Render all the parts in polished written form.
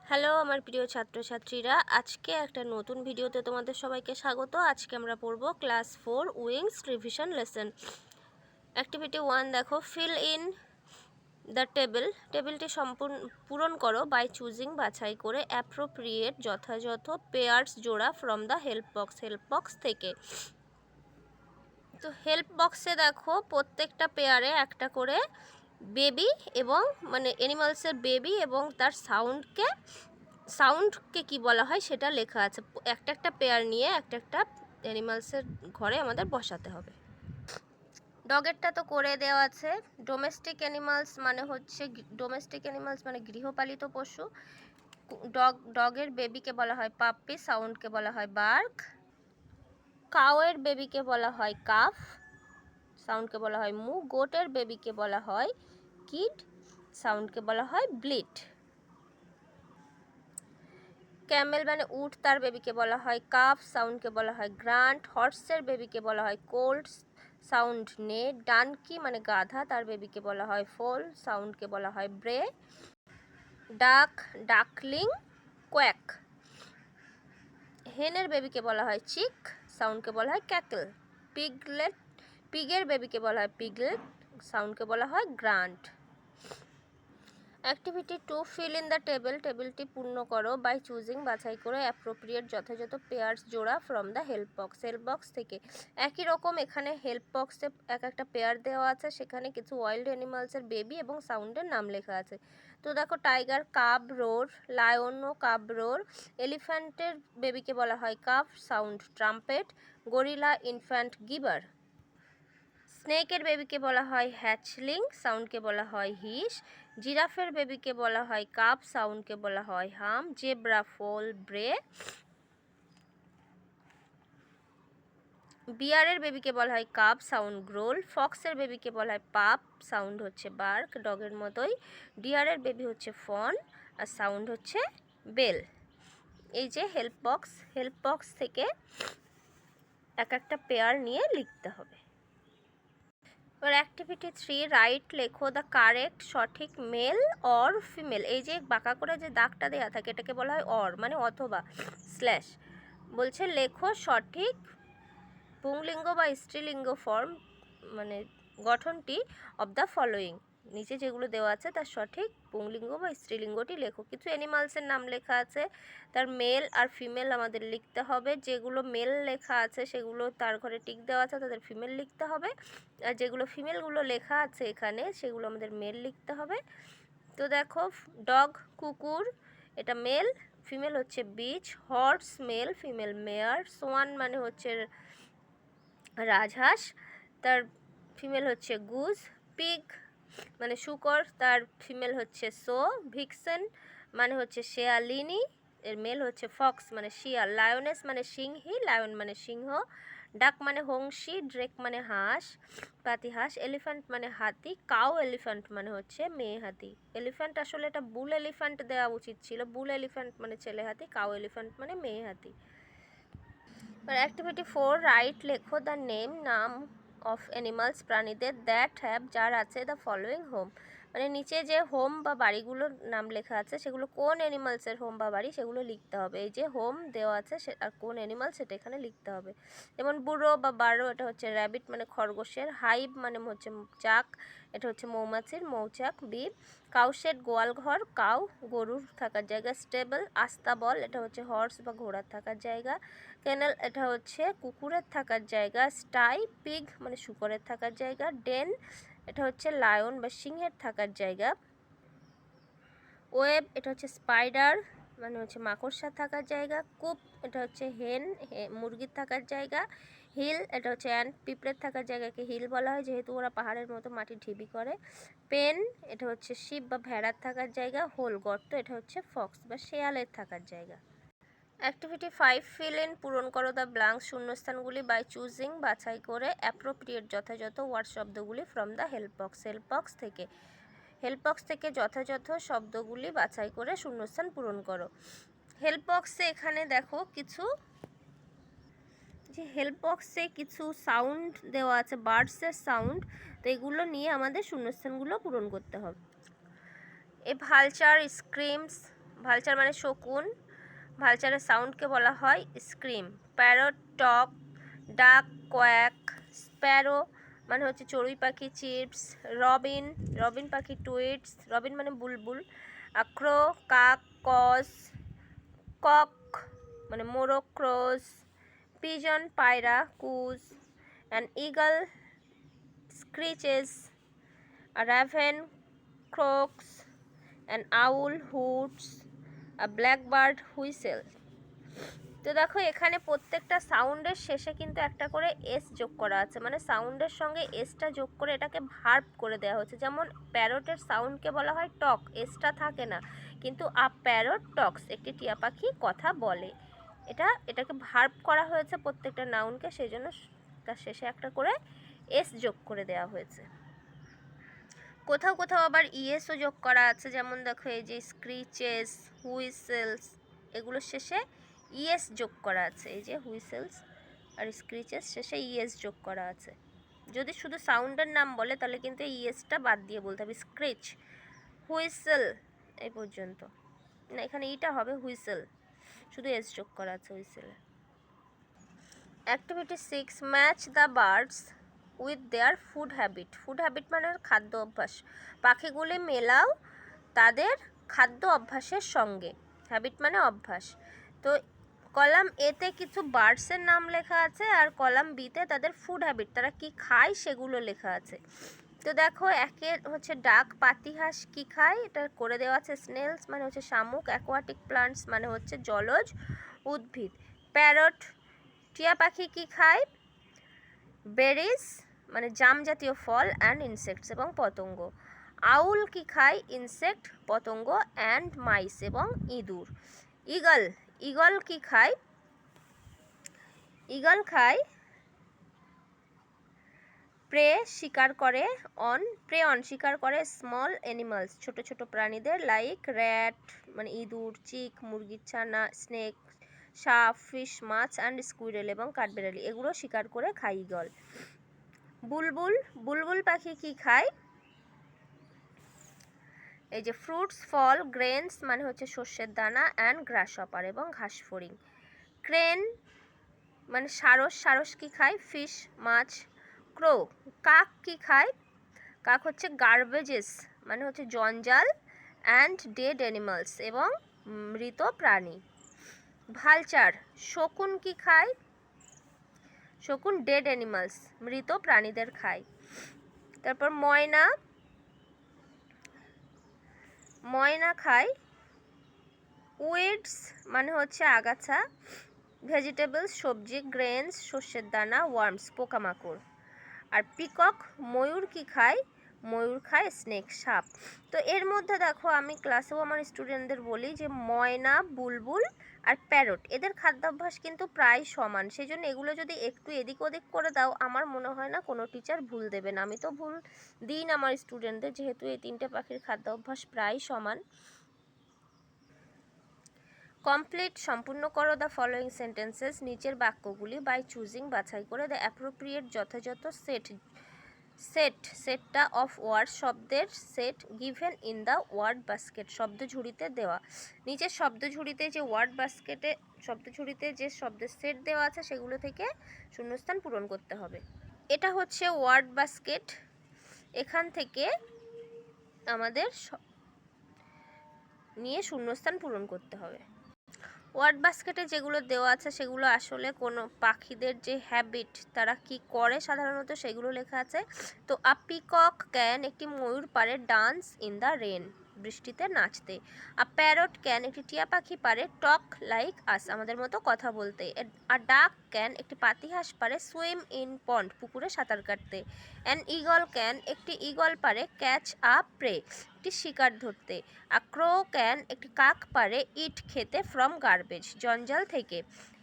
Hello আমার প্রিয় ছাত্রছাত্রীরা, আজকে একটা নতুন ভিডিওতে তোমাদের সবাইকে স্বাগত। আজকে আমরা পড়ব class 4 wings revision lesson. Activity 1 দেখো, ফিল ইন দ্য টেবিলটি পূরণ করো বাই চুজিং, বাছাই করে অ্যাপ্রোপ্রিয়েট যথাযথ পেয়ার্স জোড়া ফ্রম দ্য হেল্প বক্স থেকে। তো হেল্প বক্সে দেখো প্রত্যেকটা পেয়ারে একটা করে বেবি এবং মানে অ্যানিমালসের বেবি এবং তার সাউন্ডকে কি বলা হয় সেটা লেখা আছে। একটা একটা পেয়ার নিয়ে একটা একটা অ্যানিমালসের ঘরে আমাদের বসাতে হবে। ডগেরটা তো করে দেওয়া আছে। ডোমেস্টিক অ্যানিমালস মানে গৃহপালিত পশু। ডগের বেবিকে বলা হয় পাপ্পি, সাউন্ডকে বলা হয় বার্ক। কাউয়ের বেবিকে বলা হয় কাফ, সাউন্ডকে বলা হয় মু। গোটের বেবিকে বলা হয় কিড, সাউন্ডকে বলা হয় ব্লিট। ক্যামেল মানে উট, তার বেবিকে বলা হয় কাফ, সাউন্ডকে বলা হয় গ্রান্ট। হর্সের বেবিকে বলা হয় কোল্ট, সাউন্ড নে। ডানকি মানে গাধা, তার বেবিকে বলা হয় ফোল, সাউন্ডকে বলা হয় ব্রে। Duckling quack. হেনের বেবিকে বলা হয় চিক, সাউন্ডকে বলা হয় ক্যাকল। পিগের বেবিকে বলা হয় পিগলেট, সাউন্ডকে বলা হয় grant. Activity 2, fill in the টেবিলটি পূর্ণ করো বাই চুজিং, বাছাই করে অ্যাপ্রোপ্রিয়েট যথাযথ পেয়ার্স জোড়া ফ্রম দ্য হেল্প বক্স থেকে। একই রকম এখানে হেল্প বক্সে এক একটা পেয়ার দেওয়া আছে, সেখানে কিছু ওয়াইল্ড অ্যানিমালসের বেবি এবং সাউন্ডের নাম লেখা আছে। তো দেখো, টাইগার কাব রোর, লায়ন ও কাব রোর। এলিফ্যান্টের বেবিকে বলা হয় calf, sound trumpet. Gorilla infant গিভার। স্নেকের বেবিকে বলা হয় হ্যাচলিং, সাউন্ডকে বলা হয় হিস। জিরাফের বেবিকে বলা হয় কাপ, সাউন্ডকে বলা হয় হাম। জেব্রা ফোল ব্রে। বিয়ারের বেবিকে বলা হয় কাপ, সাউন্ড গ্রোল। ফক্সের বেবিকে বলা হয় পাপ, সাউন্ড হচ্ছে বার্ক, ডগের মতোই। ডিয়ারের বেবি হচ্ছে ফন আর সাউন্ড হচ্ছে বেল। এই যে হেল্প বক্স থেকে এক একটা পেয়ার নিয়ে লিখতে হবে। এবার অ্যাক্টিভিটি 3, রাইট লেখো দ্য কারেক্ট সঠিক মেল অর ফিমেল। এই যে বাঁকা করে যে দাগটা দেওয়া থাকে এটাকে বলা হয় অর, মানে অথবা স্ল্যাশ। বলছে লেখো সঠিক পুংলিঙ্গ বা স্ত্রীলিঙ্গ ফর্ম মানে গঠনটি অব দ্য ফলোয়িং। নিচে যেগুলো দেওয়া আছে তার সঠিক পুংলিঙ্গ বা স্ত্রীলিঙ্গটি লেখো। কিছু অ্যানিমালসের নাম লেখা আছে, তার মেল আর ফিমেল আমাদের লিখতে হবে। যেগুলো মেল লেখা আছে সেগুলো তার ঘরে টিক দেওয়া আছে, তাদের ফিমেল লিখতে হবে। আর যেগুলো ফিমেলগুলো লেখা আছে এখানে সেগুলো আমাদের মেল লিখতে হবে। তো দেখো, ডগ কুকুর এটা মেল, ফিমেল হচ্ছে বিচ। হর্স মেল, ফিমেল মেয়ার। সোয়ান মানে হচ্ছে রাজহাঁস, তার ফিমেল হচ্ছে গুজ। পিগ মানে শূকর, তার ফিমেল হচ্ছে সো। ভিক্সেন মানে হচ্ছে শেয়ালিনী, এর মেল হচ্ছে ফক্স মানে শিয়াল। লায়নেস মানে সিংহী, লায়ন মানে সিংহ। ডাক মানে হংসী, ড্রেক মানে হাঁস, পাতিহাঁস। এলিফ্যান্ট মানে হাতি, কাউ এলিফ্যান্ট মানে হচ্ছে মেয়ে হাতি। এলিফ্যান্ট আসলে এটা বুল এলিফ্যান্ট দেওয়া উচিত ছিল। বুল এলিফ্যান্ট মানে ছেলে হাতি, কাউ এলিফ্যান্ট মানে মেয়ে হাতি। অ্যাক্টিভিটি 4, রাইট লেখো দ্য নাম অফ অ্যানিমালস, প্রাণীদের দ্যাট হ্যাভ যার আছে দ্য ফলোয়িং হোম। মানে নিচে যে হোম বা বাড়িগুলোর নাম লেখা আছে সেগুলো কোন অ্যানিমালসের হোম বা বাড়ি সেগুলো লিখতে হবে। এই যে হোম দেওয়া আছে আর কোন অ্যানিমাল সেটা এখানে লিখতে হবে। যেমন বুড়ো বা বারো এটা হচ্ছে র্যাবিট মানে খরগোশের। হাইভ মানে হচ্ছে চাক, এটা হচ্ছে মৌমাছির মৌচাক। বিব কাউশেড গোয়াল ঘর, কাউ গরুর থাকার জায়গা। স্টেবল আস্তাবল এটা হচ্ছে হর্স বা ঘোড়ার থাকার জায়গা। কেনেল এটা হচ্ছে কুকুরের থাকার জায়গা। স্টাই পিগ মানে শূকরের থাকার জায়গা। ডেন এটা হচ্ছে লায়ন বা সিংহের থাকার জায়গা। ওয়েব এটা হচ্ছে স্পাইডার মানে হচ্ছে মাকড়সার থাকার জায়গা। কুপ এটা হচ্ছে হেন মুরগির থাকার জায়গা। হিল এটা হচ্ছে অ্যান্ট পিঁপড়ের থাকার জায়গাকে হিল বলা হয় যেহেতু ওরা পাহাড়ের মতো মাটি ঢিবি করে। পেন এটা হচ্ছে শিপ বা ভেড়ার থাকার জায়গা। হোল গর্ত এটা হচ্ছে ফক্স বা শেয়ালের থাকার জায়গা। অ্যাক্টিভিটি 5, ফিল ইন পূরণ করো দ্য ব্ল্যাঙ্কস শূন্যস্থানগুলি বাই চুজিং, বাছাই করে অ্যাপ্রোপ্রিয়েট যথাযথ ওয়ার্ড শব্দগুলি ফ্রম দ্য হেল্প বক্স থেকে যথাযথ শব্দগুলি বাছাই করে শূন্যস্থান পূরণ করো। হেল্প বক্সে এখানে দেখো কিছু সাউন্ড দেওয়া আছে, বার্ডসের সাউন্ড। তো এগুলো নিয়ে আমাদের শূন্যস্থানগুলো পূরণ করতে হবে। এ ভালচার স্ক্রিমস ভালচার মানে শকুন, ভালচারের সাউন্ডকে বলা হয় স্ক্রিম। প্যারট টক, ডাক কোয়াক, স্প্যারো মানে হচ্ছে চড়ুই পাখি চিপস, রবিন, রবিন পাখি টুইটস, রবিন মানে বুলবুল, ক্রো কাক কস, কক মানে মোরগ ক্রোস, পিজন পায়রা coos, an eagle screeches, a raven croaks, an owl hoots, a blackbird whistles. তো দেখো এখানে প্রত্যেকটা সাউন্ডের শেষে কিন্তু একটা করে এস যোগ করা আছে, মানে সাউন্ডের সঙ্গে এসটা যোগ করে এটাকে ভার্ব করে দেওয়া হচ্ছে। যেমন প্যারটের সাউন্ডকে বলা হয় টক, এসটা থাকে না, কিন্তু আ প্যারট টক্স, একটি টিয়া পাখি কথা বলে। এটাকে ভার্ব করা হয়েছে প্রত্যেকটা নাউনকে, সেই জন্য তার শেষে একটা করে এস যোগ করে দেওয়া হয়েছে। কোথাও কোথাও আবার ইএসও যোগ করা আছে, যেমন দেখো এই যে স্ক্রিচেস, হুইসেলস, এগুলোর শেষে ইএস যোগ করা আছে। এই যে হুইসেলস আর স্ক্রিচেস শেষে ইএস যোগ করা আছে। যদি শুধু সাউন্ডের নাম বলে তাহলে কিন্তু ইএসটা বাদ দিয়ে বলতে হবে, স্ক্রিচ, হুইসেল এই পর্যন্ত না, এখানে ইটা হবে হুইসেল, শুধু এস যোগ করা আছে হুইসেলে। Activity 6, match the birds with their food habit. Food habit মানে খাদ্য অভ্যাস। পাখিগুলি মেলাও তাদের খাদ্য অভ্যাসের সঙ্গে, হ্যাবিট মানে অভ্যাস। তো কলাম এতে কিছু বার্ডসের নাম লেখা আছে, আর কলাম বিতে তাদের ফুড হ্যাবিট, তারা কি খায় সেগুলো লেখা আছে। তো দেখো একে হচ্ছে ডাক, পাতিহাঁস কি খায় এটা করে দেওয়া আছে। স্নেলস মানে হচ্ছে শামুক, অ্যাকোয়াটিক প্লান্টস মানে হচ্ছে জলজ উদ্ভিদ। প্যারট টিয়া পাখি কি খায়? বেরিজ মানে জাম জাতীয় ফল, অ্যান্ড ইনসেক্টস এবং পতঙ্গ। আউল কি খায়? ইনসেক্ট, পতঙ্গ অ্যান্ড মাইস এবং ইঁদুর। ইগল, ইগল কি খায়? ইগল খায় প্রে শিকার করে, প্রে অন শিকার করে স্মল অ্যানিমালস ছোট ছোট প্রাণীদের, লাইক র্যাট মানে ইঁদুর, চিক মুরগির ছানা, স্নেক সাপ, ফিশ মাছ, অ্যান্ড স্কুইরেল এবং কাঠবেড়ালি, এগুলো শিকার করে খায় ইগল। বুলবুল, বুলবুল পাখি কি খায়? এই যে ফ্রুটস ফল, গ্রেনস মানে হচ্ছে শস্যের দানা, অ্যান্ড গ্রাসহপার এবং ঘাসফড়িং। ক্রেন মানে সারস, সারস কি খায়? ফিশ মাছ। ক্রো, কাক কি খায়? কাক হচ্ছে গার্বেজেস মানে হচ্ছে জঞ্জাল, অ্যান্ড ডেড অ্যানিমালস এবং মৃত প্রাণী। ভালচার, শকুন কি খায়? শকুন ডেড অ্যানিমালস মৃত প্রাণীদের খায়। তারপর ময়না, ময়না খায় উইডস মানে হচ্ছে আগাছা, ভেজিটেবলস সবজি, গ্রেনস শস্যের দানা, ওয়ার্মস পোকামাকড়। আর পিকক, ময়ূর কি খায়? ময়ূর খায় স্নেক সাপ। তো এর মধ্যে দেখো আমি ক্লাসেও আমার স্টুডেন্টদের বলি যে ময়না, বুলবুল আর প্যারট এদের খাদ্যাভ্যাস কিন্তু প্রায় সমান, সেই জন্য এগুলো যদি একটু এদিক ওদিক করে দাও আমার মনে হয় না কোনো টিচার ভুল দেবেন। আমি তো ভুল দিই না আমার স্টুডেন্টদের, যেহেতু এই তিনটে পাখির খাদ্যাভ্যাস প্রায় সমান। কমপ্লিট সম্পূর্ণ করো দ্য ফলোয়িং সেন্টেন্সেস, নিচের বাক্যগুলি বাই চুজিং বাছাই করে দ্য অ্যাপ্রোপ্রিয়েট যথাযথ সেটটা অফ ওয়ার্ড শব্দের set given in the word basket শব্দ ঝুড়িতে দেওয়া। নিচের শব্দ ঝুড়িতে যে ওয়ার্ড বাস্কেটে শব্দ ঝুড়িতে যে শব্দের সেট দেওয়া আছে সেগুলো থেকে শূন্যস্থান পূরণ করতে হবে। এটা হচ্ছে ওয়ার্ড বাস্কেট, এখান থেকে আমাদের নিয়ে শূন্যস্থান পূরণ করতে হবে। ওয়ার্ড বাস্কেটে যেগুলো দেওয়া আছে সেগুলো আসলে কোনো পাখিদের যে হ্যাবিট, তারা কি করে সাধারণত সেগুলো লেখা আছে। তো আ পিকক ক্যান একটি ময়ূর পারে ডান্স ইন দ্য রেন বৃষ্টিতে নাচতে। আ প্যারট ক্যান একটি টিয়া পাখি পারে টক লাইক আস আমাদের মতো কথা বলতে। আ ডাক ক্যান একটি পাতিহাঁস পারে সুইম ইন পন্ড পুকুরে সাঁতার কাটতে। অ্যান ইগল ক্যান একটি ইগল পারে ক্যাচ আ প্রে একটি শিকার ধরতে। আ ক্রো ক্যান একটি কাক পারে ইট খেতে ফ্রম গার্বেজ জঞ্জাল থেকে।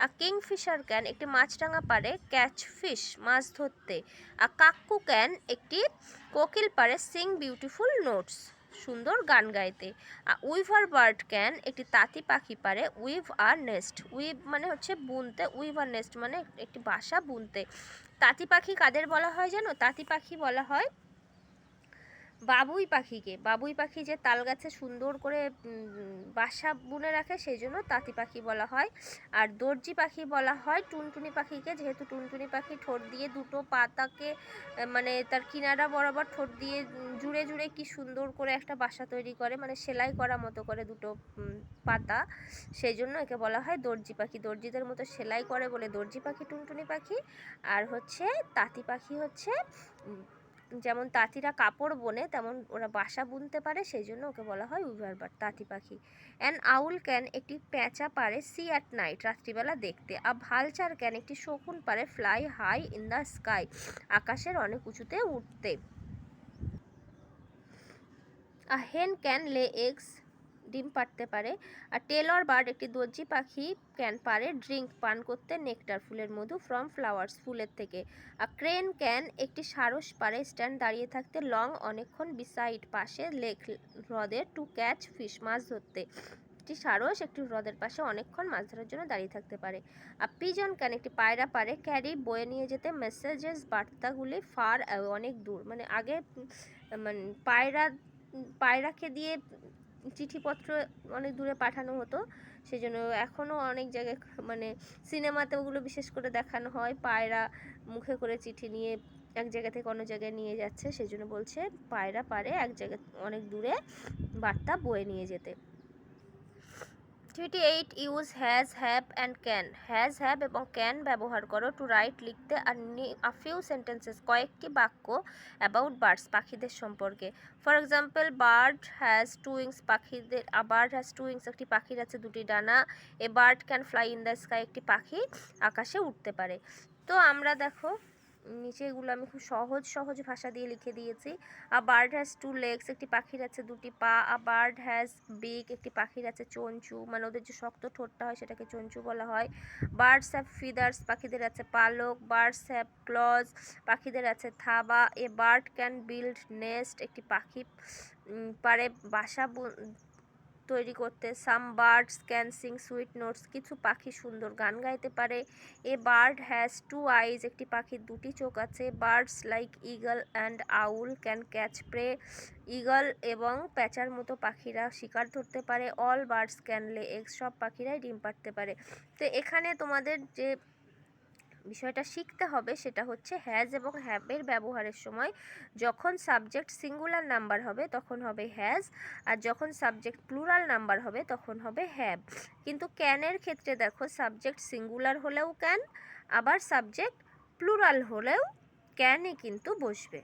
আ কিংফিশার ক্যান একটি মাছরাঙা পারে ক্যাচ ফিশ মাছ ধরতে। আ কাক্কু ক্যান একটি কোকিল পারে সিং বিউটিফুল নোটস সুন্দর গান গাইতে। উইভার বার্ড ক্যান একটি তাঁতি পাখি পারে উইভ আর নেস্ট, উইভ মানে হচ্ছে বুনতে, উইভ আর নেস্ট মানে একটি বাসা বুনতে। তাঁতি পাখি কাদের বলা হয় জানো? তাঁতি পাখি বলা হয় বাবুই পাখি যে তাল গাছে সুন্দর করে বাসা বুনে রাখে সেই জন্য তাঁতি পাখি বলা হয়। আর দর্জি পাখি বলা হয় টুনটুনি পাখিকে, যেহেতু টুনটুনি পাখি ঠোঁট দিয়ে দুটো পাতাকে মানে তার কিনারা বরাবর ঠোঁট দিয়ে জুড়ে জুড়ে কি সুন্দর করে একটা বাসা তৈরি করে, মানে সেলাই করা মতো করে দুটো পাতা, সেই জন্য একে বলা হয় দর্জি পাখি। দর্জিদের মতো সেলাই করে বলে দর্জি পাখি টুনটুনি পাখি। আর হচ্ছে তাঁতি পাখি হচ্ছে যেমন তাঁতিরা কাপড় বোনে তেমন ওরা বাসা বুনতে পারে, সেই জন্য ওকে বলা হয় উইভার বার্ড, তাঁতি পাখি। অ্যান আউল ক্যান একটি পেঁচা পারে সি অ্যাট নাইট রাত্রিবেলা দেখতে। আ ভালচার ক্যান একটি শকুন পারে fly high in the sky আকাশের অনেক উঁচুতে উঠতে। আ হেন ক্যান লে এগস ডিম পাড়তে পারে। আর টেলর বার্ড একটি দর্জি পাখি ক্যান পারে ড্রিঙ্ক পান করতে নেকটার ফুলের মধু ফ্রম ফ্লাওয়ার্স ফুলের থেকে। আর ক্রেন ক্যান একটি সারস পারে স্ট্যান্ড দাঁড়িয়ে থাকতে লং অনেকক্ষণ বিসাইড পাশে লেক হ্রদের টু ক্যাচ ফিশ মাছ ধরতে। একটি সারস একটি হ্রদের পাশে অনেকক্ষণ মাছ ধরার জন্য দাঁড়িয়ে থাকতে পারে। আর পিজন ক্যান একটি পায়রা পারে ক্যারি বয়ে নিয়ে যেতে মেসেজেস বার্তাগুলি ফার অনেক দূর, মানে আগে মানে পায়রাকে দিয়ে চিঠিপত্র অনেক দূরে পাঠানো হতো, সেই জন্য এখনও অনেক জায়গায় মানে সিনেমাতে ওগুলো বিশেষ করে দেখানো হয়, পায়রা মুখে করে চিঠি নিয়ে এক জায়গা থেকে অন্য জায়গায় নিয়ে যাচ্ছে, সেই জন্য বলছে পায়রা পারে এক জায়গা অনেক দূরে বার্তা বয়ে নিয়ে যেতে। 38 use has have and can. Has have এবং ক্যান ব্যবহার করো টু রাইট লিখতে আর আ ফিউ সেন্টেন্সেস কয়েকটি বাক্য অ্যাবাউট বার্ডস পাখিদের সম্পর্কে। For example bird has two wings পাখিদের বার্ড হ্যাজ টু উইংস একটি পাখির আছে দুটি ডানা। এ bird can fly in the sky একটি পাখি আকাশে উঠতে পারে। তো আমরা দেখো নিচে এগুলো আমি খুব সহজ ভাষা দিয়ে লিখে দিয়েছি। A bird has two legs একটি পাখির আছে দুটি পা। আ বার্ড হ্যাজ বিক একটি পাখির আছে চঞ্চু, মানে ওদের যে শক্ত ঠোঁটটা হয় সেটাকে চঞ্চু বলা হয়। বার্ডস হ্যাভ ফিদার্স পাখিদের আছে পালক। বার্ডস হ্যাভ ক্লজ পাখিদের আছে থাবা। A bird can build nest একটি পাখি পারে বাসা তৈরি করতে। Some birds can sing sweet notes কিছু পাখি সুন্দর গান গাইতে পারে। A bird has two eyes একটি পাখির দুটি চোখ আছে। Birds like eagle and owl can catch prey eagle এবং প্যাঁচার মতো পাখিরা শিকার ধরতে পারে। All birds can lay eggs সব পাখিরাই ডিম পাড়তে পারে। তো এখানে তোমাদের যে বিষয়টা শিখতে হবে সেটা হচ্ছে হ্যাজ এবং হ্যাভের ব্যবহারের সময় যখন সাবজেক্ট সিঙ্গুলার নাম্বার হবে তখন হবে হ্যাজ, আর যখন সাবজেক্ট প্লুরাল নাম্বার হবে তখন হবে হ্যাভ। কিন্তু ক্যানের ক্ষেত্রে দেখো সাবজেক্ট সিঙ্গুলার হলেও ক্যান, আবার সাবজেক্ট প্লুরাল হলেও ক্যানই কিন্তু বসবে।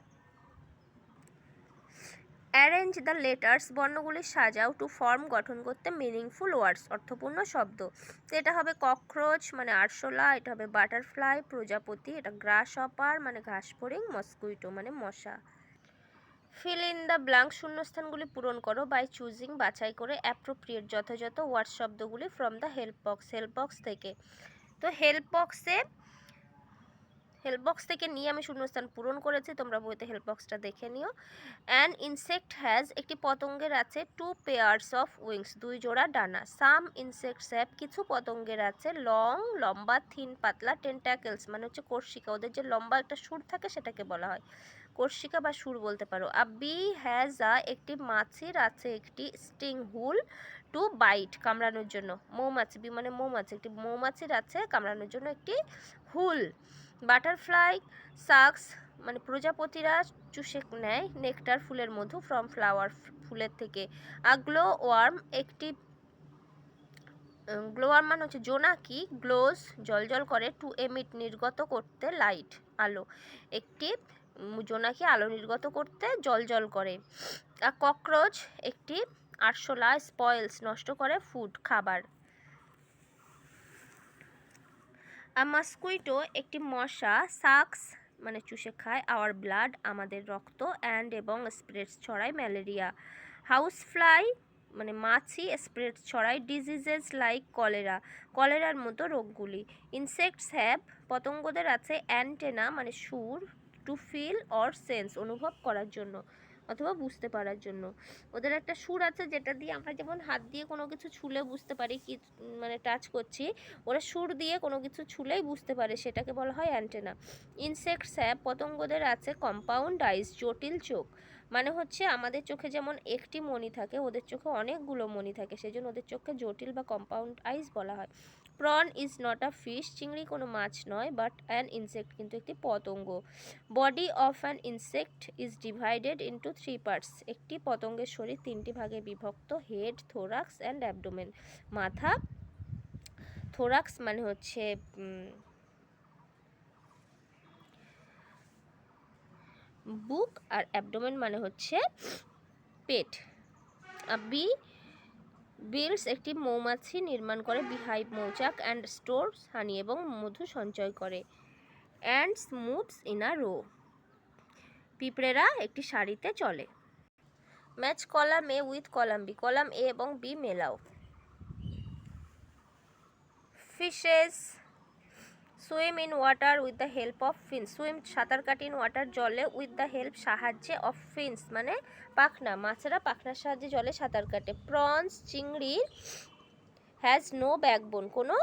অ্যারেঞ্জ দ্য লেটার্স বর্ণগুলি সাজাও টু ফর্ম গঠন করতে মিনিংফুল ওয়ার্ডস অর্থপূর্ণ শব্দ। তো এটা হবে ককরোচ মানে আরশোলা, এটা হবে বাটারফ্লাই প্রজাপতি, এটা গ্রাস হপার মানে ঘাস ফড়িং, মস্কুইটো মানে মশা। ফিল ইন দ্য ব্ল্যাঙ্ক শূন্যস্থানগুলি পূরণ করো বাই চুজিং বাছাই করে অ্যাপ্রোপ্রিয়েট যথাযথ ওয়ার্ড শব্দগুলি ফ্রম দ্য হেল্প বক্স থেকে। তো হেল্প বক্স থেকে নিয়ে আমি শূন্যস্থান পূরণ করেছি, তোমরা বইতে হেল্প বক্সটা দেখে নিও। অ্যান ইনসেক্ট হ্যাজ একটি পতঙ্গের আছে টু পেয়ার্স অফ উইংস দুই জোড়া ডানা। সাম ইনসেক্টস হ্যাভ কিছু পতঙ্গের আছে লং লম্বা থিন পাতলা টেন্টাকেলস মানে হচ্ছে কর্ষিকা, ওদের যে লম্বা একটা সুর থাকে সেটাকে বলা হয় কর্ষিকা বা সুর বলতে পারো। আ বি হ্যাজ একটি মাছির আছে একটি স্টিং হুল টু বাইট কামড়ানোর জন্য। মৌমাছি বি মানে মৌমাছি, একটি মৌমাছির আছে কামড়ানোর জন্য একটি হুল। বাটারফ্লাই সাকস মানে প্রজাপতিরা চুষে নেয় নেকটার ফুলের মধু ফ্রম ফ্লাওয়ার ফুলের থেকে। আ গ্লো ওয়ার্ম একটি গ্লোয়ার মানে হচ্ছে জোনাকি গ্লোজ জলজল করে টু এমিট নির্গত করতে লাইট আলো, একটি জোনাকি আলো নির্গত করতে জলজল করে। আর ককরোচ একটি আরশোলা স্পয়েলস নষ্ট করে ফুড খাবার। আ মস্কুইটো একটি মশা সাকস মানে চুষে খায় আওয়ার ব্লাড আমাদের রক্ত অ্যান্ড এবং স্প্রেডস ছড়ায় ম্যালেরিয়া। হাউস ফ্লাই মানে মাছি স্প্রেডস ছড়ায় ডিজিজেস লাইক কলেরার মতো রোগগুলি। ইনসেক্টস হ্যাভ পতঙ্গদের আছে অ্যান্টেনা মানে সুর টু ফিল অর সেন্স অনুভব করার জন্য অথবা বুঝতে পারার জন্য। ওদের একটা সুর আছে যেটা দিয়ে আমরা যেমন হাত দিয়ে কোনো কিছু ছুলে বুঝতে পারি কি মানে টাচ করছি, ওরা সুর দিয়ে কোনো কিছু ছুলেই বুঝতে পারে, সেটাকে বলা হয় অ্যান্টেনা। ইনসেক্টস হ্যাভ পতঙ্গদের আছে কম্পাউন্ড আইস জটিল চোখ। মানে হচ্ছে আমাদের চোখে যেমন একটি মণি থাকে, ওদের চোখে অনেকগুলো মণি থাকে, সেই জন্য ওদের চোখকে জটিল বা কম্পাউন্ড আইস বলা হয়। Prawn is not a fish, চিংড়ি কোনো মাছ নয়, বাট অ্যান ইনসেক্ট, কিন্তু একটি পতঙ্গ। Body of an insect is divided into 3 parts, একটি পতঙ্গের শরীর 3টি ভাগে বিভক্ত। হেড, থোরাক্স অ্যান্ড অ্যাবডোমেন, মাথা, থোরাক্স মানে হচ্ছে বুক, আর অ্যাবডোমেন মানে হচ্ছে পেট। বি বিলস একটি মৌমাছি নির্মাণ করে, বিহাইভ মৌচাক, অ্যান্ড স্টোরস হানি এবং মধু সঞ্চয় করে। Ants moves in a row, পিঁপড়েরা একটি সারিতে চলে। Match column A with column B, column A এবং বি মেলাও। Fishes swim in water with the help of fins, swim সাঁতার কাটি ইন ওয়াটার জলে, উইথ দ্য হেল্প সাহায্যে, অফ ফিন্স মানে পাখনা, মাছেরা পাখনার সাহায্যে জলে সাঁতার কাটে। প্রনস চিংড়ি হ্যাজ নো ব্যাকবোন, কোনো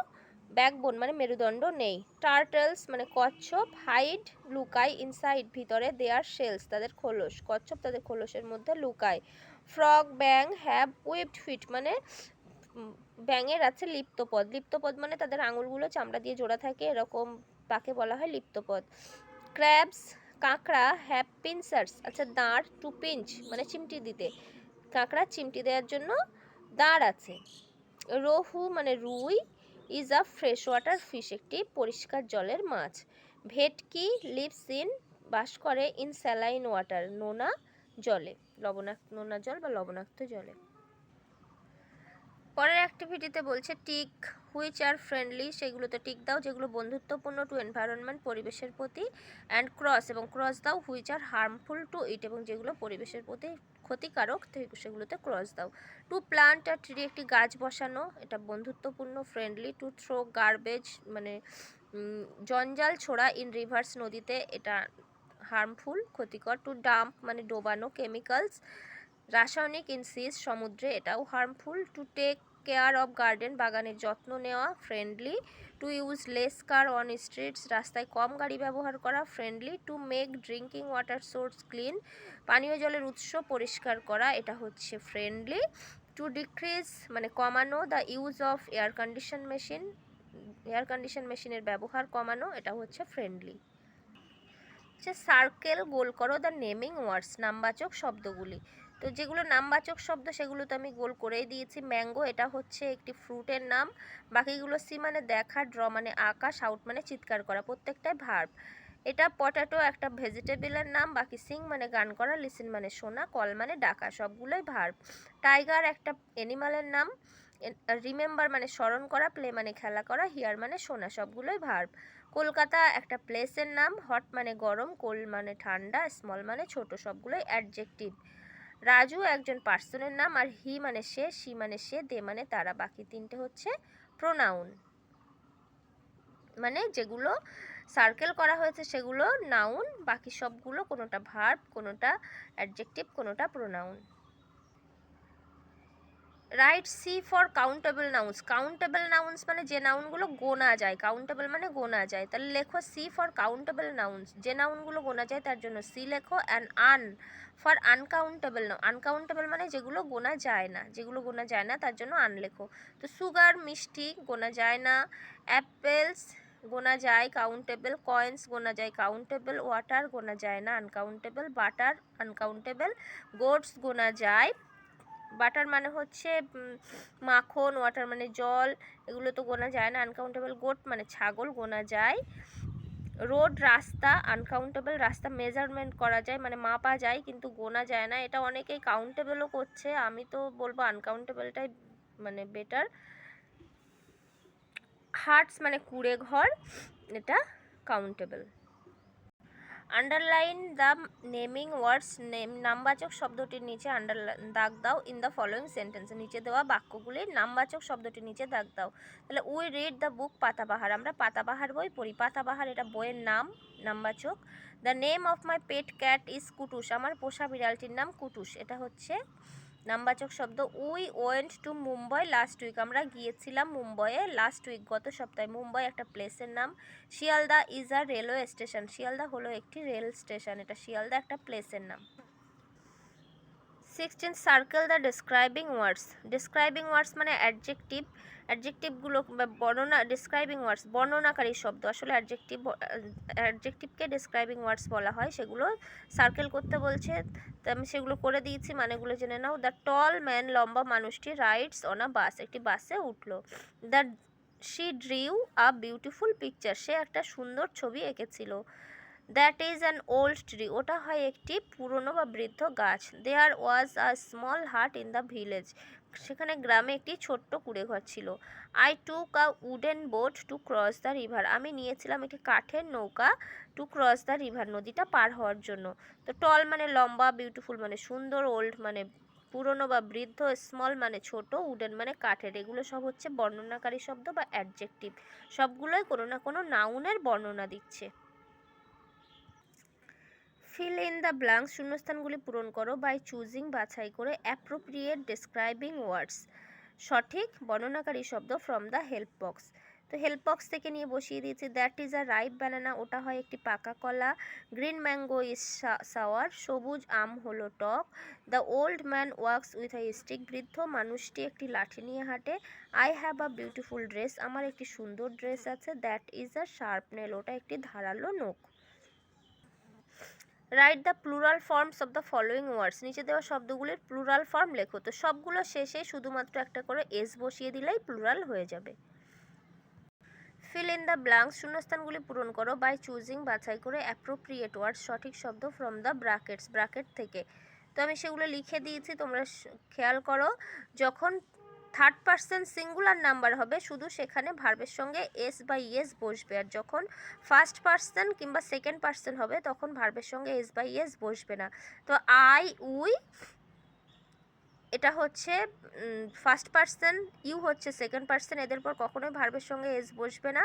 ব্যাকবোন মানে মেরুদণ্ড নেই। টার্টলস মানে কচ্ছপ হাইড লুকায়, ইনসাইড ভিতরে, দেয়ার শেলস তাদের খোলস, কচ্ছপ তাদের খোলসের মধ্যে লুকায়। ফ্রগ ব্যাং হ্যাভ উইপড ফিট মানে ব্যাঙের আছে লিপ্তপদ, লিপ্তপদ মানে তাদের আঙুলগুলো চামড়া দিয়ে জোড়া থাকে, এরকম তাকে বলা হয় লিপ্তপদ। ক্র্যাবস কাঁকড়া হ্যাভ পিনসার্স, আচ্ছা দাঁড়, টু পিঞ্চ মানে চিমটি দিতে, কাঁকড়া চিমটি দেওয়ার জন্য দাঁড় আছে। রোহু মানে রুই is a fresh water fish, একটি পরিষ্কার জলের মাছ। ভেটকি লিভস ইন বাস করে, ইন স্যালাইন ওয়াটার নোনা জলে, নোনা জল বা লবণাক্ত জলে। পরের অ্যাক্টিভিটিতে বলছে টিক হুইচ আর ফ্রেন্ডলি, সেগুলোতে টিক দাও যেগুলো বন্ধুত্বপূর্ণ, টু এনভায়রনমেন্ট পরিবেশের প্রতি, অ্যান্ড ক্রস এবং ক্রস দাও হুইচ আর হার্মফুল টু ইট, এবং যেগুলো পরিবেশের প্রতি ক্ষতিকারক সেগুলোতে ক্রস দাও। টু প্লান্ট আ ট্রি একটি গাছ বসানো, এটা বন্ধুত্বপূর্ণ ফ্রেন্ডলি। টু থ্রো গার্বেজ মানে জঞ্জাল ছোড়া ইন রিভার্স নদীতে, এটা হার্মফুল ক্ষতিকর। টু ডাম্প মানে ডোবানো কেমিক্যালস রাসায়নিক ইন সিস সমুদ্রে, এটাও harmful. To take care of garden বাগানের যত্ন নেওয়া friendly. To use less car on streets রাস্তায় কম গাড়ি ব্যবহার করা friendly. To make drinking water source clean পানীয় জলের উৎস পরিষ্কার করা, এটা হচ্ছে ফ্রেন্ডলি। টু ডিক্রিজ মানে কমানো the use of air condition machine, air condition মেশিনের ব্যবহার কমানো, এটা হচ্ছে ফ্রেন্ডলি। সার্কেল গোল করো দ্য নেমিং ওয়ার্ডস নামবাচক শব্দগুলি, তো যেগুলো নামবাচক শব্দ সেগুলো তো আমি গোল করেই দিয়েছি। ম্যাঙ্গো এটা হচ্ছে একটি ফ্রুটের নাম, বাকিগুলো সি মানে দেখা, ড্র মানে আঁকা, শাউট মানে চিৎকার করা, প্রত্যেকটাই ভার্ব। এটা পটাটো একটা ভেজিটেবলের নাম, বাকি সিং মানে গান করা, লিসেন মানে শোনা, কল মানে ডাকা, সবগুলোই ভার্ব। টাইগার একটা অ্যানিমালের নাম, রিমেম্বার মানে স্মরণ করা, প্লে মানে খেলা করা, হিয়ার মানে শোনা, সবগুলোই ভার্ব। কলকাতা একটা প্লেসের নাম, হট মানে গরম, কোল্ড মানে ঠান্ডা, স্মল মানে ছোট, সবগুলোই অ্যাডজেক্টিভ। রাজু একজন পার্সনের নাম, আর হি মানে সে, সি মানে সে, দে মানে তারা, বাকি তিনটে হচ্ছে প্রোনাউন। মানে যেগুলো সার্কেল করা হয়েছে সেগুলো নাউন, বাকি সবগুলো কোনোটা ভার্ব, কোনোটা অ্যাডজেক্টিভ, কোনোটা pronoun. Write c for countable nouns, countable nouns মানে যে নাউনগুলো গোনা যায়, কাউন্টেবল মানে গোনা যায়, তাহলে লেখো সি ফর কাউন্টেবল নাউন্স, যে নাউনগুলো গোনা যায় তার জন্য সি লেখো। And an for uncountable noun, uncountable মানে যেগুলো গোনা যায় না, যেগুলো গোনা যায় না তার জন্য আন লেখো। তো সুগার মিষ্টি গোনা যায় না, অ্যাপেলস গোনা যায় কাউন্টেবল, কয়েন্স গোনা যায় কাউন্টেবল, ওয়াটার গোনা যায় না আনকাউন্টেবল, বাটার আনকাউন্টেবল, গোটস গোনা যায়, বাটার মানে হচ্ছে মাখন, ওয়াটার মানে জল, এগুলো তো গোনা যায় না আনকাউন্টেবল, গোট মানে ছাগল গোনা যায়। রোড রাস্তা আনকাউন্টেবল, রাস্তা মেজারমেন্ট করা যায় মানে মাপা যায় কিন্তু গোনা যায় না, এটা অনেকেই কাউন্টেবলও করছে, আমি তো বলবো আনকাউন্টেবলটাই মানে বেটার। হার্টস মানে কুড়ে ঘর, এটা কাউন্টেবল। আন্ডারলাইন দ্য নেমিং ওয়ার্ডস, নামবাচক শব্দটির নিচে দাগ দাও ইন দ্য ফলোয়িং সেন্টেন্স, নিচে দেওয়া বাক্যগুলির নামবাচক শব্দটির নিচে দাগ দাও। তাহলে we read the book Patabahar, আমরা পাতাবাহার বই পড়ি, পাতাবাহার এটা বইয়ের নাম, নামবাচক। The name of my pet cat is Kutus, আমার পোষা বিড়ালটির নাম কুটুস, এটা হচ্ছে নামবাচক শব্দ। We went to Mumbai last week, আমরা গিয়েছিলাম মুম্বাইয়ে লাস্ট উইক গত সপ্তাহে, মুম্বাই একটা প্লেসের নাম। Sealdah is a railway station, Sealdah হলো একটি রেল স্টেশন, এটা শিয়ালদা একটা প্লেসের নাম। 16 circle the describing words. Describing words মানে অ্যাডজেক্টিভ, অ্যাডজেক্টিভগুলো বর্ণনা, ডেসক্রাইবিং ওয়ার্ডস বর্ণনাকারী শব্দ, আসলে অ্যাডজেক্টিভকে ডেসক্রাইবিং ওয়ার্ডস বলা হয়, সেগুলো সার্কেল করতে বলছে। তো আমি সেগুলো করে দিয়েছি, মানেগুলো জেনে নাও। দ্য টল ম্যান, লম্বা মানুষটি, রাইডস অন আ বাস, একটি বাসে উঠলো। The she drew a beautiful picture, সে একটা সুন্দর ছবি এঁকেছিল। That is an old tree, ওটা হয় একটি পুরনো বা বৃদ্ধ গাছ। There was a small hut in the village, সেখানে গ্রামে একটি ছোট্ট কুঁড়েঘর ছিল। I took a wooden boat to cross the river, আমি নিয়েছিলাম একটি কাঠের নৌকা, টু ক্রস দ্য রিভার, নদীটা পার হওয়ার জন্য। তো টল মানে লম্বা, বিউটিফুল মানে সুন্দর, ওল্ড মানে পুরনো বা বৃদ্ধ, স্মল মানে ছোট, উডেন মানে কাঠের, এগুলো সব হচ্ছে বর্ণনাকারী শব্দ বা অ্যাডজেক্টিভ, সবগুলোই কোনো না কোনো নাউনের বর্ণনা দিচ্ছে। ফিল ইন দ্য ব্ল্যাঙ্কস, শূন্যস্থানগুলি পূরণ করো বাই চুজিং, বাছাই করে, অ্যাপ্রোপ্রিয়েট ডেসক্রাইবিং ওয়ার্ডস, সঠিক বর্ণনাকারী শব্দ ফ্রম দ্য হেল্প বক্স। তো হেল্প বক্স থেকে নিয়ে বসিয়ে দিয়েছি। That is a ripe banana, ওটা হয় একটি পাকা কলা। গ্রিন ম্যাঙ্গো ইজ সাওয়ার, সবুজ আম হলো টক। The old man walks with a stick, বৃদ্ধ মানুষটি একটি লাঠি নিয়ে হাঁটে। I have a beautiful dress, আমার একটি সুন্দর ড্রেস আছে। That is a sharp nail, ওটা একটি ধারালো নখ। Write the plural forms of the following words, নিচে দেওয়া শব্দগুলির প্লুরাল ফর্ম লেখো। তো সবগুলো শেষে শুধুমাত্র একটা করে এস বসিয়ে দিলেই প্লুরাল হয়ে যাবে। ফিল ইন দ্য ব্ল্যাঙ্কস, শূন্যস্থানগুলি পূরণ করো বাই চুজিং, বাছাই করে, অ্যাপ্রোপ্রিয়েট ওয়ার্ডস, সঠিক শব্দ ফ্রম দ্য ব্র্যাকেটস, ব্র্যাকেট থেকে। তো আমি সেগুলো লিখে দিয়েছি, তোমরা খেয়াল করো। যখন থার্ড পার্সন সিঙ্গুলার নাম্বার হবে শুধু সেখানে ভার্বের সঙ্গে এস বা ইয়েস বসবে, আর যখন ফার্স্ট পার্সন কিংবা সেকেন্ড পার্সন হবে তখন ভার্বের সঙ্গে এস বা ইয়েস বসবে না। তো আই, উই এটা হচ্ছে ফার্স্ট পার্সন, ইউ হচ্ছে সেকেন্ড পার্সন, এদের পর কখনোই ভার্বের সঙ্গে এস বসবে না।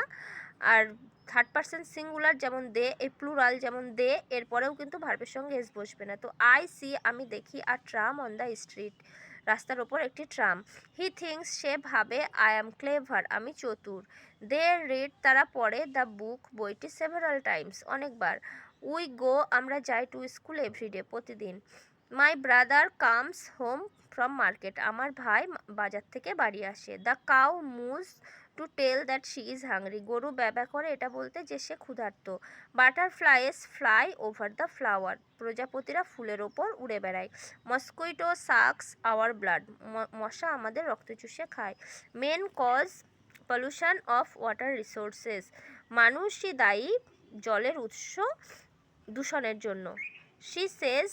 আর থার্ড পার্সন সিঙ্গুলার যেমন দে, এই প্লুরাল যেমন দে, এরপরেও কিন্তু ভার্বের সঙ্গে এস বসবে না। তো আই সি, আমি দেখি, আর ট্রাম অন দ্য স্ট্রিট, রাস্তার ওপর একটি ট্রাম। হি থিঙ্কস, সে ভাবে, আই অ্যাম ক্লেভার, আমি চতুর। দে রিড, তারা পড়ে, দ্য বুক, বইটি, সেভারাল টাইমস, অনেকবার। উই গো, আমরা যাই, টু স্কুল এভরিডে, প্রতিদিন। My brother comes home from market, আমার ভাই বাজার থেকে বাড়ি আসে। The cow moos to tell that she is hungry, গরু ব্যাবা করে এটা বলতে যে সে ক্ষুধার্ত। Butterflies fly over the flower, প্রজাপতিরা ফুলের ওপর উড়ে বেড়ায়। মস্কুইটো সাকস আওয়ার ব্লাড, মশা আমাদের রক্ত চুষে খায়। Men cause pollution of water resources, মানুষই দায়ী জলের উৎস দূষণের জন্য। শি সেজ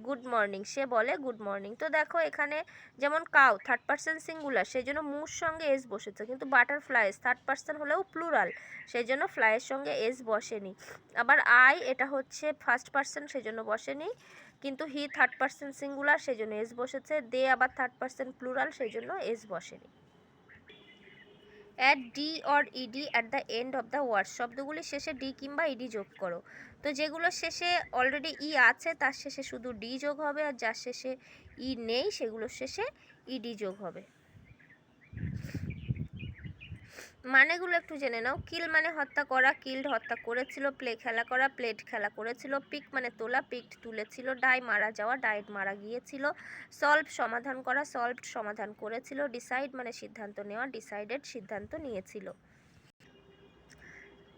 গুড মর্নিং, সে বলে গুড মর্নিং। তো দেখো এখানে যেমন কাউ থার্ড পার্সন সিঙ্গুলার, সেই জন্য মুর সঙ্গে এস বসেছে, কিন্তু বাটারফ্লাইস থার্ড পার্সন হলেও প্লুরাল, সেই জন্য ফ্লাইয়ের সঙ্গে এস বসেনি। আবার আই, এটা হচ্ছে ফার্স্ট পার্সন, সেই জন্য বসেনি, কিন্তু হি থার্ড পার্সন সিঙ্গুলার, সেই জন্য এস বসেছে। দে আবার থার্ড পার্সন প্লুরাল, সেই জন্য এস বসেনি। Add D or ED at the end of the word, শব্দগুলি শেষে ডি কিংবা ইডি যোগ করো। তো যেগুলো শেষে অলরেডি ই আছে তার শেষে শুধু ডি যোগ হবে, আর যার শেষে ই নেই সেগুলোর শেষে ইডি যোগ হবে। মানেগুলো একটু জেনে নাও। কিল মানে হত্যা করা, কিল্ড হত্যা করেছিল। প্লে খেলা করা, প্লেড খেলা করেছিল। পিক মানে তোলা, পিকড তুলেছিল। ডাই মারা যাওয়া, ডায়েড মারা গিয়েছিল। সলভ সমাধান করা, সলভড সমাধান করেছিল। ডিসাইড মানে সিদ্ধান্ত নেওয়া, ডিসাইডেড সিদ্ধান্ত নিয়েছিল।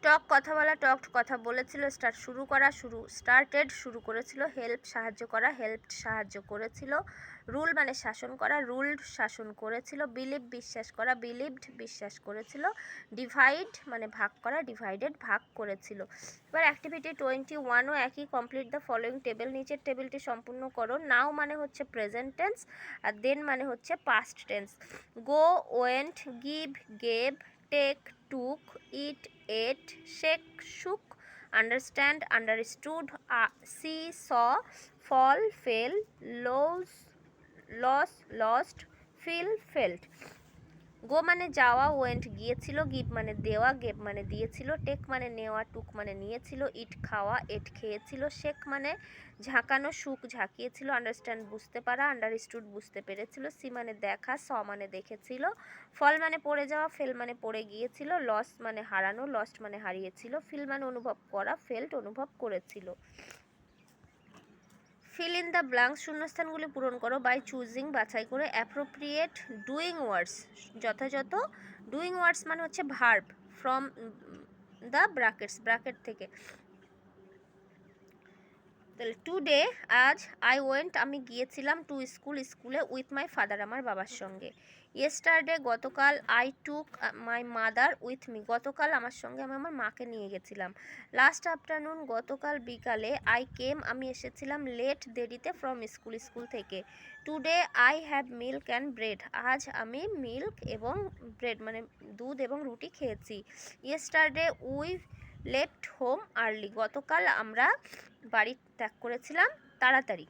টক কথা বলা, টকড কথা বলেছিল। স্টার্ট শুরু করা, স্টার্টেড শুরু করেছিল। হেল্প সাহায্য করা, হেল্পড সাহায্য করেছিল। রুল মানে শাসন করা, রুলড শাসন করেছিল। বিলিভ বিশ্বাস করা, বিলিভড বিশ্বাস করেছিল। ডিভাইড মানে ভাগ করা, ডিভাইডেড ভাগ করেছিল। এবার অ্যাক্টিভিটি 21ও একই। কমপ্লিট দ্য ফলোয়িং টেবিল, নিচের টেবিলটি সম্পূর্ণ করো। নাও মানে হচ্ছে প্রেজেন্ট টেন্স, আর দেন মানে হচ্ছে পাস্ট টেন্স। গো, ওয়েন্ট, গিভ, গেভ, টেক, টুক, ইট, ate, shake, shook, understand, understood, see, saw, fall, fell, lose, lost, lost, feel, felt. গো মানে যাওয়া, ওয়েন্ট গিয়েছিল, গিভ মানে দেওয়া, গেভ মানে দিয়েছিল, টেক মানে নেওয়া, টুক মানে নিয়েছিল, ইট খাওয়া, এট খেয়েছিল, শেক মানে ঝাঁকানো, শুক ঝাঁকিয়েছিল, আন্ডারস্ট্যান্ড বুঝতে পারা, আন্ডারস্টুড বুঝতে পেরেছিল, সি মানে দেখা, স মানে দেখেছিল, ফল মানে পড়ে যাওয়া, ফেল মানে পড়ে গিয়েছিল, লস মানে হারানো, লস্ট মানে হারিয়েছিল, ফিল মানে অনুভব করা, ফেল্ট অনুভব করেছিল। ফিল ইন দ্য ব্ল্যাঙ্কস, শূন্যস্থানগুলি পূরণ করো বাই চুজিং, বাছাই করে অ্যাপ্রোপ্রিয়েট ডুইং ওয়ার্ডস, যথাযথ ডুইং ওয়ার্ডস মানে হচ্ছে verb, from the brackets, bracket থেকে। তাহলে টুডে, আজ, আই ওয়েন্ট, আমি গিয়েছিলাম, টু স্কুল, স্কুলে, উইথ মাই ফাদার, আমার বাবার সঙ্গে। ইয়েস্টারডে, গতকাল, I took my mother with me, গতকাল আমার সঙ্গে আমি আমার মাকে নিয়ে গেছিলাম। লাস্ট আফটারনুন, গতকাল বিকালে, আই কেম, আমি এসেছিলাম, লেট, দেরিতে, ফ্রম স্কুল, স্কুল থেকে। Today I have milk and bread, আজ আমি মিল্ক এবং ব্রেড মানে দুধ এবং রুটি খেয়েছি। Yesterday we left home early, গতকাল আমরা বাড়ি ত্যাগ করেছিলাম তাড়াতাড়ি।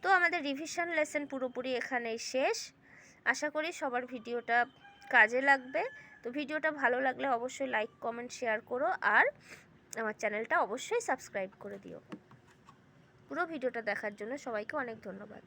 তো আমাদের রিভিশন লেসন পুরোপুরি এখানেই শেষ। আশা করি সবার ভিডিওটা কাজে লাগবে। তো ভিডিওটা ভালো লাগলে অবশ্যই লাইক, কমেন্ট, শেয়ার করো, আর আমার চ্যানেলটা অবশ্যই সাবস্ক্রাইব করে দিও। পুরো ভিডিওটা দেখার জন্য সবাইকে অনেক ধন্যবাদ।